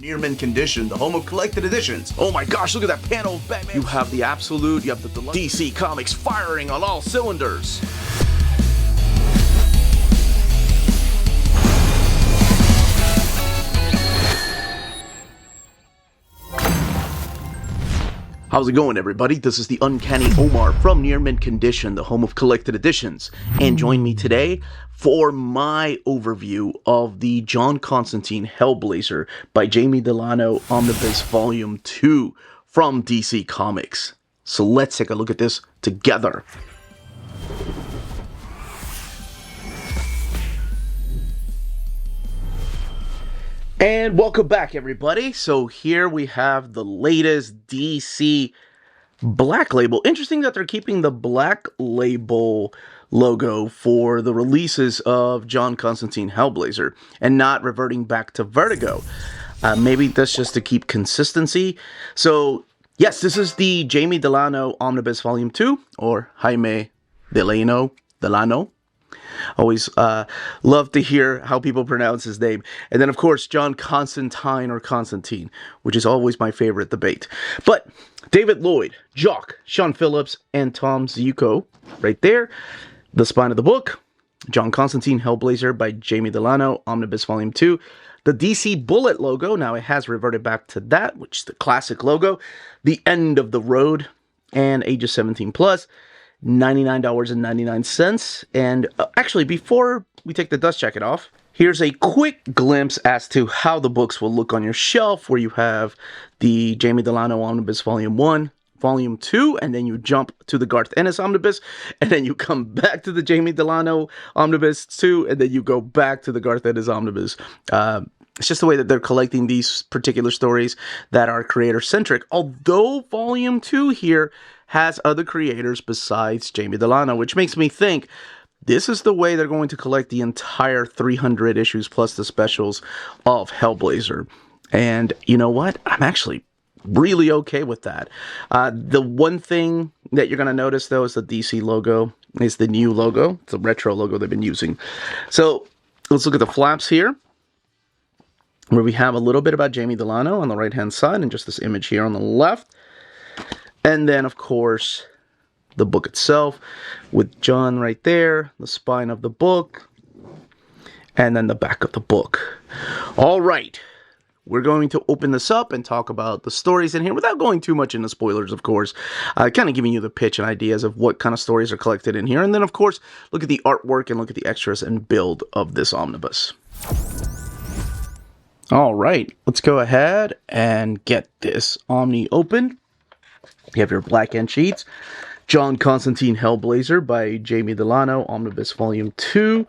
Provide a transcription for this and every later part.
Near mint condition, the home of collected editions. Oh my gosh, look at that panel of Batman. You have the absolute, you have the deluxe. DC Comics firing on all cylinders. How's it going, everybody? This is the Uncanny Omar from Near Mint Condition, the home of collected editions. And join me today for my overview of the John Constantine Hellblazer by Jamie Delano Omnibus Volume 2 from DC Comics. So let's take a look at this together. And welcome back, everybody. So here we have the latest DC Black Label. Interesting that they're keeping the Black Label logo for the releases of John Constantine Hellblazer and not reverting back to Vertigo. Maybe that's just to keep consistency. So yes, this is the Jamie Delano Omnibus Volume 2, or Jaime Delano. Always love to hear how people pronounce his name. And then, of course, John Constantine or Constantine, which is always my favorite debate. But David Lloyd, Jock, Sean Phillips, and Tom Ziuko, right there. The spine of the book, John Constantine Hellblazer by Jamie Delano, Omnibus Volume 2. The DC Bullet logo, now it has reverted back to that, which is the classic logo. The End of the Road, and ages 17 plus. $99.99. And actually, before we take the dust jacket off, here's a quick glimpse as to how the books will look on your shelf, where you have the Jamie Delano Omnibus Volume 1, Volume 2, and then you jump to the Garth Ennis Omnibus, and then you come back to the Jamie Delano Omnibus 2, and then you go back to the Garth Ennis Omnibus. It's just the way that they're collecting these particular stories that are creator-centric, although Volume 2 here has other creators besides Jamie Delano, which makes me think this is the way they're going to collect the entire 300 issues plus the specials of Hellblazer. And you know what? I'm actually really okay with that. The one thing that you're going to notice, though, is the DC logo is the new logo. It's a retro logo they've been using. So let's look at the flaps here, where we have a little bit about Jamie Delano on the right-hand side and just this image here on the left. And then, of course, the book itself with John right there, the spine of the book, and then the back of the book. All right, we're going to open this up and talk about the stories in here without going too much into spoilers, of course. Kind of giving you the pitch and ideas of what kind of stories are collected in here. And then, of course, look at the artwork and look at the extras and build of this omnibus. All right, let's go ahead and get this Omni open. You have your black end sheets. John Constantine Hellblazer by Jamie Delano, Omnibus Volume 2.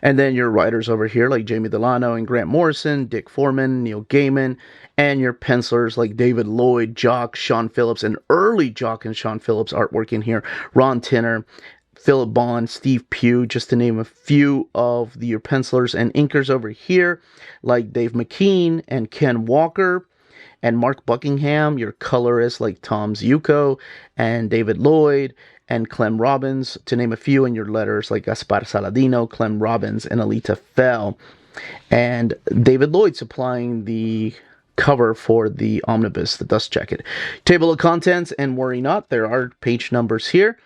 And then your writers over here like Jamie Delano and Grant Morrison, Dick Foreman, Neil Gaiman. And your pencilers like David Lloyd, Jock, Sean Phillips, and early Jock and Sean Phillips artwork in here. Ron Tinner, Philip Bond, Steve Pugh, just to name a few of your pencilers and inkers over here, like Dave McKean and Ken Walker, and Mark Buckingham, your colorist like Tom Ziuko, and David Lloyd, and Clem Robbins, to name a few, and your letters like Gaspar Saladino, Clem Robbins, and Alita Fell. And David Lloyd supplying the cover for the omnibus, the dust jacket. Table of contents, and worry not, there are page numbers here.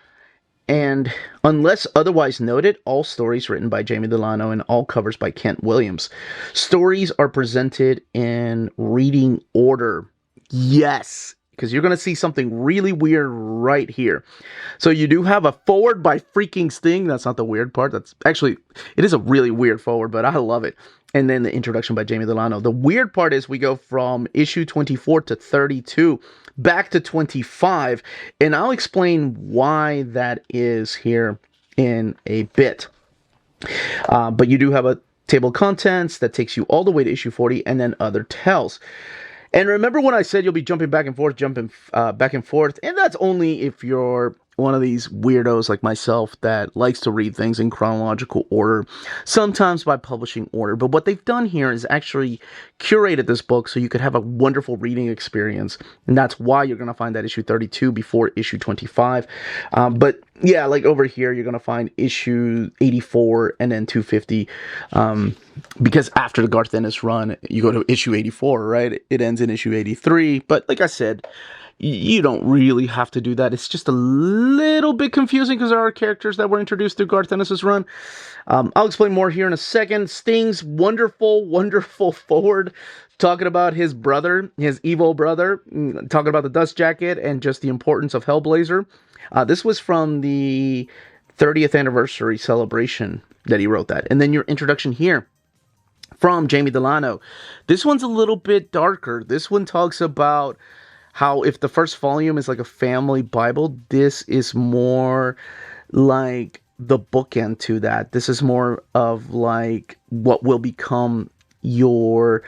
And unless otherwise noted, all stories written by Jamie Delano and all covers by Kent Williams. Stories are presented in reading order. Yes, because you're going to see something really weird right here. So you do have a forward by freaking Sting. That's not the weird part. That's actually, it is a really weird forward, but I love it. And then the introduction by Jamie Delano. The weird part is we go from issue 24 to 32 back to 25, and I'll explain why that is here in a bit. But you do have a table of contents that takes you all the way to issue 40, and then other tells. And remember when I said you'll be jumping back and forth, and that's only if you're one of these weirdos like myself that likes to read things in chronological order, sometimes by publishing order. But what they've done here is actually curated this book so you could have a wonderful reading experience. And that's why you're going to find that issue 32 before issue 25. But yeah, like over here, you're going to find issue 84 and then 250. Because after the Garth Ennis run, you go to issue 84, right? It ends in issue 83. But like I said, you don't really have to do that. It's just a little bit confusing because there are characters that were introduced through Garth Ennis' run. I'll explain more here in a second. Sting's wonderful, wonderful forward, talking about his brother, his evil brother, talking about the dust jacket and just the importance of Hellblazer. This was from the 30th anniversary celebration that he wrote that. And then your introduction here from Jamie Delano. This one's a little bit darker. This one talks about how if the first volume is like a family Bible, this is more like the bookend to that. This is more of like what will become your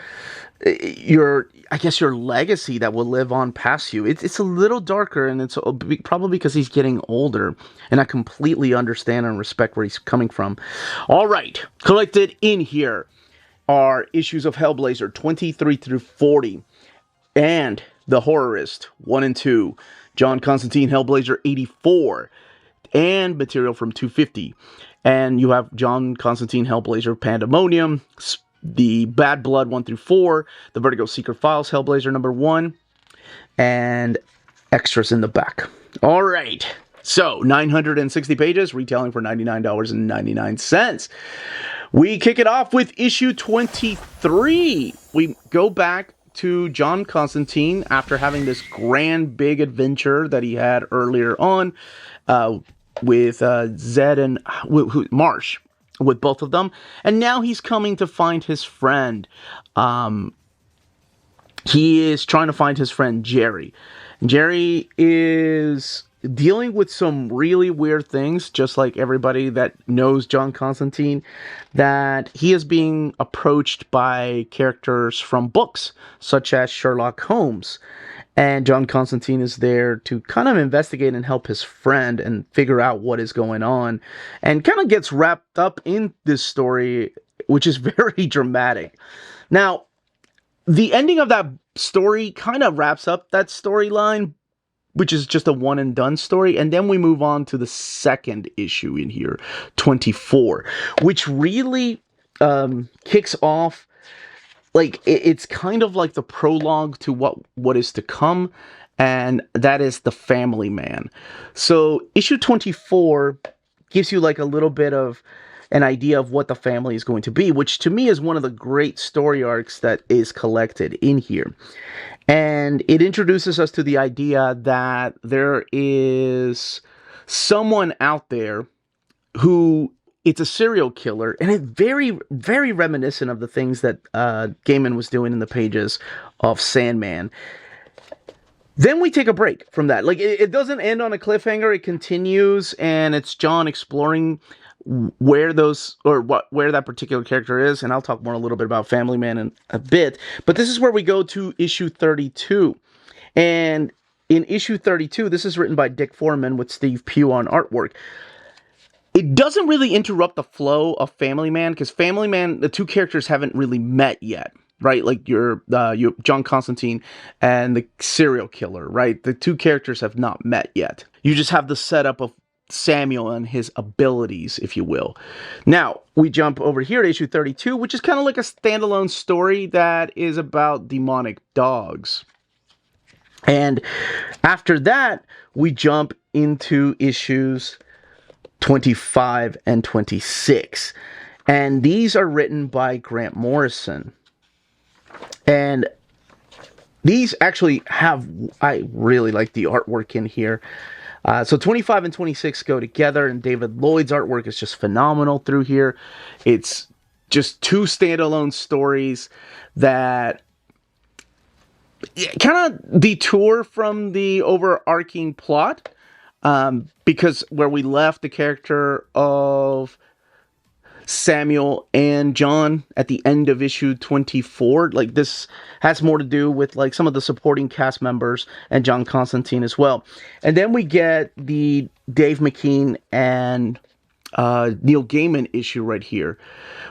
I guess your legacy that will live on past you. It's a little darker, and it's probably because he's getting older, and I completely understand and respect where he's coming from. All right, collected in here are issues of Hellblazer 23 through 40 and The Horrorist 1 and 2, John Constantine Hellblazer 84, and material from 250. And you have John Constantine Hellblazer Pandemonium, the Bad Blood 1 through 4, the Vertigo Secret Files Hellblazer number 1, and extras in the back. All right. So, 960 pages, retailing for $99.99. We kick it off with issue 23. We go back to John Constantine after having this grand big adventure that he had earlier on with Zed and Marsh, with both of them. And now he's coming to find his friend. He is trying to find his friend Jerry. Jerry is dealing with some really weird things, just like everybody that knows John Constantine, that he is being approached by characters from books, such as Sherlock Holmes. And John Constantine is there to kind of investigate and help his friend and figure out what is going on. And kind of gets wrapped up in this story, which is very dramatic. Now, the ending of that story kind of wraps up that storyline, which is just a one and done story. And then we move on to the second issue in here, 24, which really kicks off. Like, it's kind of like the prologue to what is to come, and that is the Family Man. So issue 24 gives you like a little bit of an idea of what the family is going to be, which to me is one of the great story arcs that is collected in here. And it introduces us to the idea that there is someone out there who, it's a serial killer, and it's very, very reminiscent of the things that Gaiman was doing in the pages of Sandman. Then we take a break from that. Like, it doesn't end on a cliffhanger. It continues, and it's John exploring where that particular character is, and I'll talk more a little bit about Family Man in a bit. But this is where we go to issue 32. And in issue 32, this is written by Dick Foreman with Steve Pugh on artwork. It doesn't really interrupt the flow of Family Man, because Family Man, the two characters haven't really met yet, right? Like you John Constantine and the serial killer, right? The two characters have not met yet. You just have the setup of Samuel and his abilities, if you will. Now, we jump over here to issue 32, which is kind of like a standalone story that is about demonic dogs. And after that, we jump into issues 25 and 26. And these are written by Grant Morrison. And these actually I really like the artwork in here. So 25 and 26 go together, and David Lloyd's artwork is just phenomenal through here. It's just two standalone stories that kind of detour from the overarching plot, because where we left the character of Samuel and John at the end of issue 24, like, this has more to do with like some of the supporting cast members and John Constantine as well. And then we get the Dave McKean and Neil Gaiman issue right here,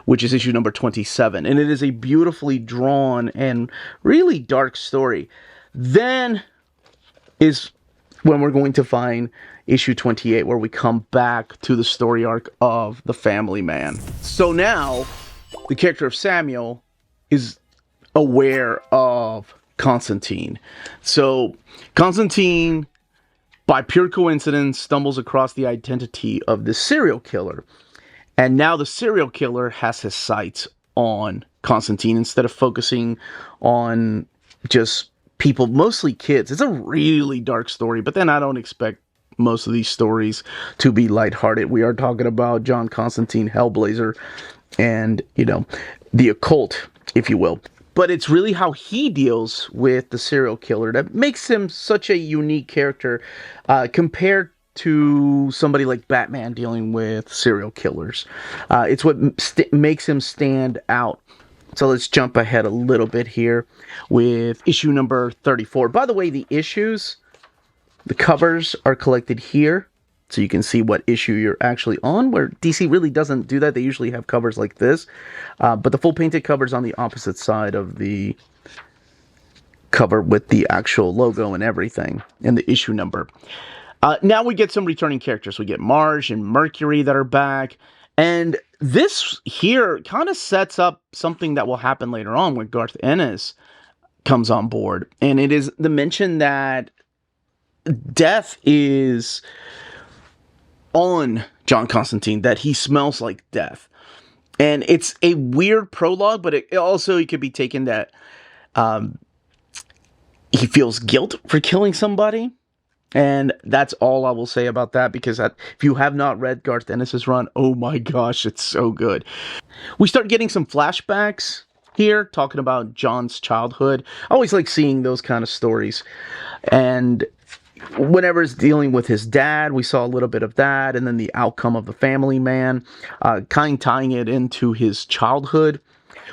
which is issue number 27, and it is a beautifully drawn and really dark story. Then is when we're going to find issue 28, where we come back to the story arc of the family man. So now, the character of Samuel is aware of Constantine. So, Constantine, by pure coincidence, stumbles across the identity of the serial killer. And now the serial killer has his sights on Constantine instead of focusing on just people, mostly kids. It's a really dark story, but then I don't expect most of these stories to be lighthearted. We are talking about John Constantine Hellblazer and, you know, the occult, if you will. But it's really how he deals with the serial killer that makes him such a unique character compared to somebody like Batman dealing with serial killers. It's what makes him stand out. So let's jump ahead a little bit here with issue number 34. By the way, the issues, the covers are collected here, so you can see what issue you're actually on, where DC really doesn't do that. They usually have covers like this, but the full painted cover's on the opposite side of the cover with the actual logo and everything, and the issue number. Now we get some returning characters. We get Marge and Mercury that are back. And this here kind of sets up something that will happen later on when Garth Ennis comes on board. And it is the mention that death is on John Constantine, that he smells like death. And it's a weird prologue, but it could be taken that he feels guilt for killing somebody. And that's all I will say about that, because if you have not read Garth Ennis' run, oh my gosh, it's so good. We start getting some flashbacks here, talking about John's childhood. I always like seeing those kind of stories. And whenever it's dealing with his dad, we saw a little bit of that, and then the outcome of the family man, kind of tying it into his childhood.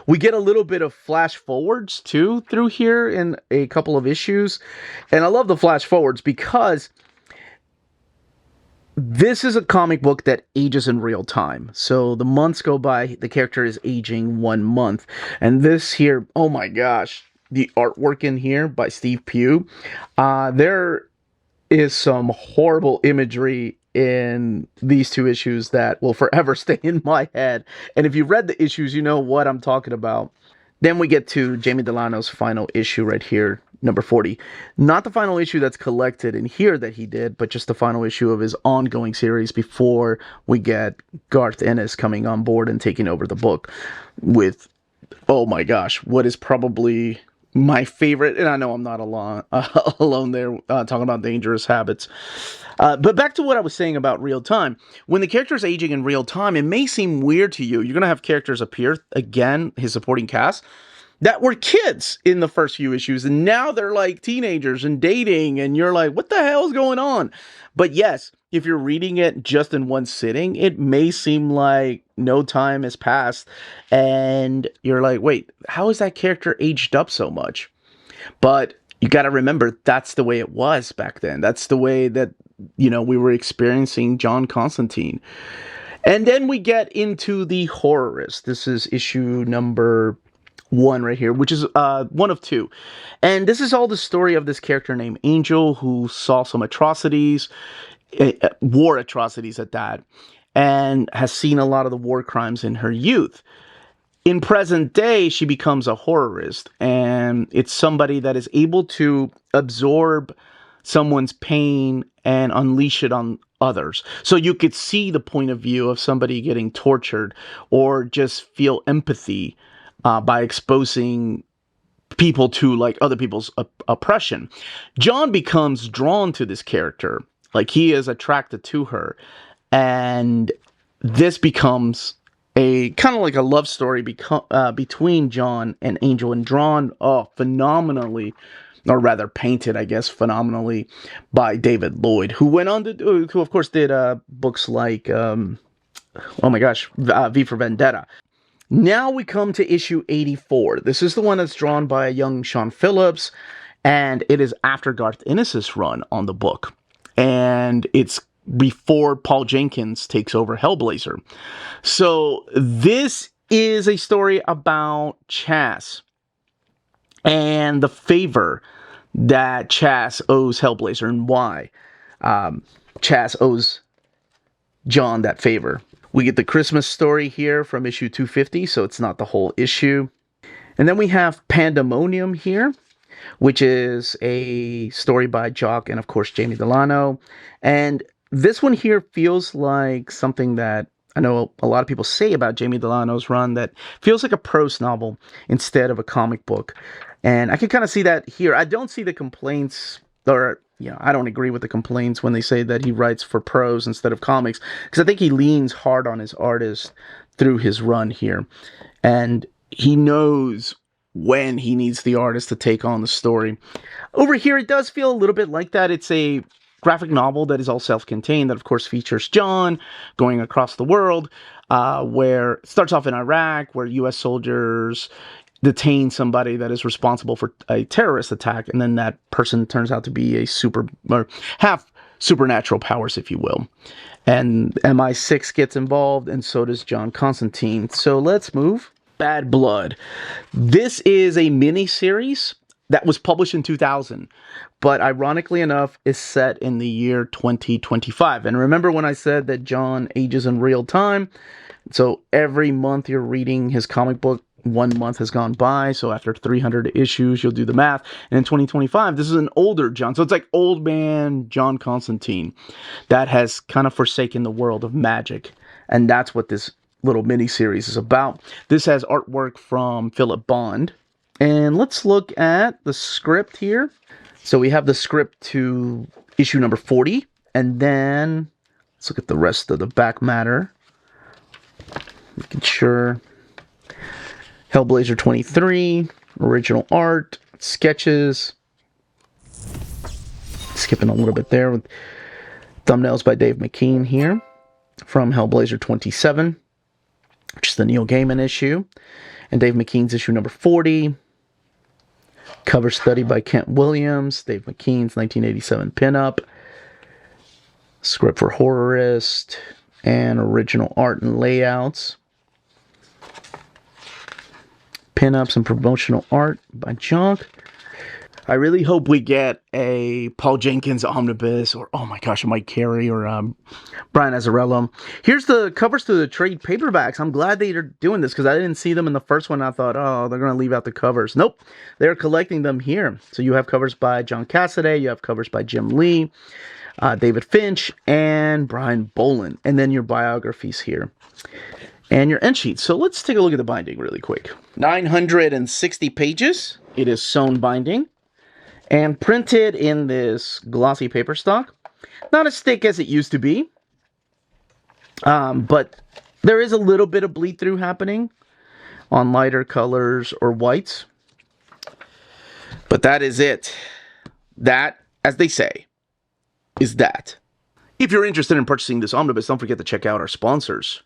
We get a little bit of flash forwards too through here in a couple of issues. And I love the flash forwards because this is a comic book that ages in real time. So the months go by, the character is aging 1 month. And this here, oh my gosh, the artwork in here by Steve Pugh. There is some horrible imagery in these two issues that will forever stay in my head. And if you've read the issues, you know what I'm talking about. Then we get to Jamie Delano's final issue right here, number 40. Not the final issue that's collected in here that he did, but just the final issue of his ongoing series before we get Garth Ennis coming on board and taking over the book with, oh my gosh, what is probably my favorite, and I know I'm not alone there talking about Dangerous Habits. But back to what I was saying about real time. When the character is aging in real time, it may seem weird to you. You're going to have characters appear, again, his supporting cast, that were kids in the first few issues, and now they're like teenagers and dating, and you're like, what the hell is going on? But yes, if you're reading it just in one sitting, it may seem like no time has passed, and you're like, wait, how is that character aged up so much? But you got to remember, that's the way it was back then. That's the way that, you know, we were experiencing John Constantine. And then we get into the Horrorist. This is issue number 1 right here, which is 1 of 2. And this is all the story of this character named Angel, who saw some atrocities, war atrocities at that, and has seen a lot of the war crimes in her youth. In present day, she becomes a horrorist, and it's somebody that is able to absorb someone's pain and unleash it on others. So you could see the point of view of somebody getting tortured, or just feel empathy by exposing people to like other people's oppression. John becomes drawn to this character, like he is attracted to her, and this becomes a kind of like a love story between John and Angel, and drawn phenomenally, or rather painted, I guess, phenomenally by David Lloyd, who went on to who of course did books like oh my gosh, V for Vendetta. Now we come to issue 84. This is the one that's drawn by a young Sean Phillips, and it is after Garth Ennis' run on the book, and it's before Paul Jenkins takes over Hellblazer. So this is a story about Chas and the favor that Chas owes Hellblazer and why Chas owes John that favor. We get the Christmas story here from issue 250, so it's not the whole issue. And then we have Pandemonium here, which is a story by Jock and, of course, Jamie Delano. And this one here feels like something that I know a lot of people say about Jamie Delano's run, that feels like a prose novel instead of a comic book. And I can kind of see that here. I don't see the complaints, or, I don't agree with the complaints when they say that he writes for prose instead of comics, because I think he leans hard on his artist through his run here. And he knows when he needs the artist to take on the story. Over here, it does feel a little bit like that. It's a graphic novel that is all self-contained, that of course features John going across the world, where it starts off in Iraq, where U.S. soldiers detain somebody that is responsible for a terrorist attack, and then that person turns out to be a half supernatural powers, if you will. And MI6 gets involved, and so does John Constantine. So let's move. Bad Blood. This is a mini-series that was published in 2000, but ironically enough is set in the year 2025. And remember when I said that John ages in real time? So every month you're reading his comic book, 1 month has gone by. So after 300 issues, you'll do the math. And in 2025, this is an older John. So it's like old man John Constantine that has kind of forsaken the world of magic. And that's what this little mini-series is about. This has artwork from Philip Bond. And let's look at the script here. So we have the script to issue number 40. And then let's look at the rest of the back matter. Making sure. Hellblazer 23, original art, sketches. Skipping a little bit there with thumbnails by Dave McKean here from Hellblazer 27, which is the Neil Gaiman issue. And Dave McKean's issue number 40. Cover study by Kent Williams. Dave McKean's 1987 pinup. Script for Horrorist. And original art and layouts. Pinups and promotional art by Jock. I really hope we get a Paul Jenkins Omnibus, or, oh my gosh, Mike Carey, or Brian Azzarello. Here's the covers to the trade paperbacks. I'm glad they're doing this, because I didn't see them in the first one. I thought, oh, they're going to leave out the covers. Nope, they're collecting them here. So you have covers by John Cassaday, you have covers by Jim Lee, David Finch, and Brian Boland. And then your biographies here. And your end sheets. So let's take a look at the binding really quick. 960 pages. It is sewn binding. And printed in this glossy paper stock. Not as thick as it used to be. But there is a little bit of bleed through happening on lighter colors or whites. But that is it. That, as they say, is that. If you're interested in purchasing this omnibus, don't forget to check out our sponsors.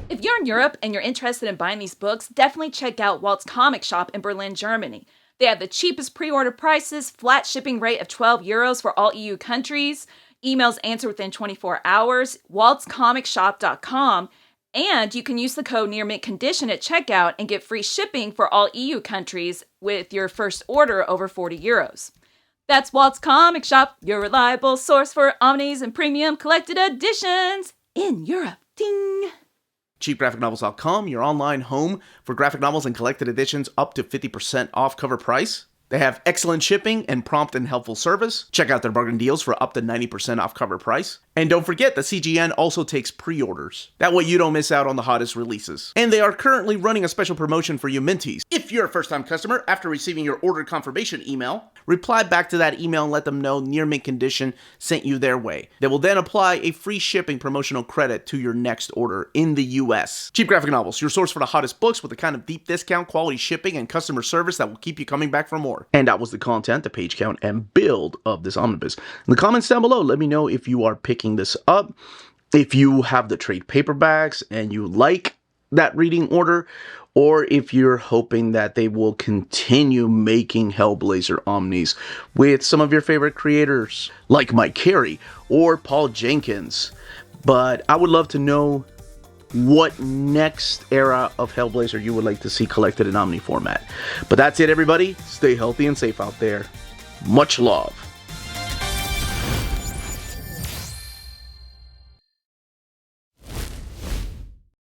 If you're in Europe and you're interested in buying these books, definitely check out Walt's Comic Shop in Berlin, Germany. They have the cheapest pre-order prices, flat shipping rate of €12 for all EU countries, emails answered within 24 hours, waltscomicshop.com, and you can use the code nearmintcondition at checkout and get free shipping for all EU countries with your first order over €40. That's Walt's Comic Shop, your reliable source for omnis and premium collected editions in Europe. Ding! CheapGraphicNovels.com, your online home for graphic novels and collected editions up to 50% off cover price. They have excellent shipping and prompt and helpful service. Check out their bargain deals for up to 90% off cover price. And don't forget that CGN also takes pre-orders. That way you don't miss out on the hottest releases. And they are currently running a special promotion for you Minties. If you're a first-time customer, after receiving your order confirmation email, reply back to that email and let them know Near Mint Condition sent you their way. They will then apply a free shipping promotional credit to your next order in the US. Cheap Graphic Novels, your source for the hottest books with the kind of deep discount, quality shipping, and customer service that will keep you coming back for more. And that was the content, the page count, and build of this omnibus. In the comments down below, let me know if you are picking this up, if you have the trade paperbacks and you like that reading order, or if you're hoping that they will continue making Hellblazer Omnis with some of your favorite creators, like Mike Carey or Paul Jenkins. But I would love to know what next era of Hellblazer you would like to see collected in Omni format. But that's it, everybody. Stay healthy and safe out there. Much love.